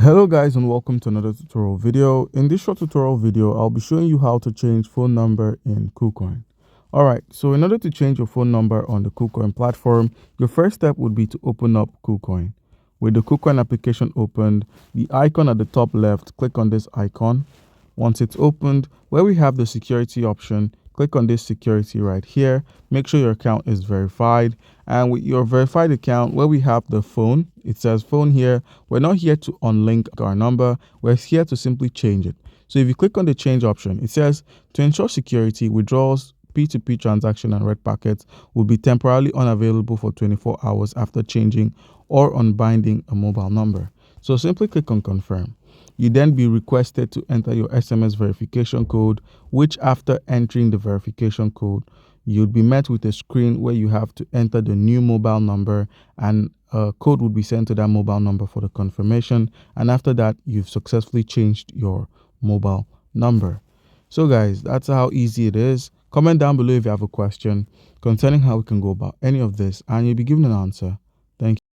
Hello guys, and welcome to another tutorial video. In this short tutorial video, I'll be showing you how to change phone number in Kucoin. Alright, so in order to change your phone number on the Kucoin platform, your first step would be to open up Kucoin. With the Kucoin application opened, the icon at the top left, click on this icon. Once it's opened, where we have the security option, click on this security right here. Make sure your account is verified. And with your verified account, where we have the phone, it says phone here. We're not here to unlink our number. We're here to simply change it. So if you click on the change option, it says to ensure security, withdrawals, P2P transaction and red packets will be temporarily unavailable for 24 hours after changing or unbinding a mobile number. So simply click on confirm. You then be requested to enter your SMS verification code, which after entering the verification code, you'll be met with a screen where you have to enter the new mobile number, and a code will be sent to that mobile number for the confirmation. And after that, you've successfully changed your mobile number. So guys, that's how easy it is. Comment down below if you have a question concerning how we can go about any of this, and you'll be given an answer. Thank you.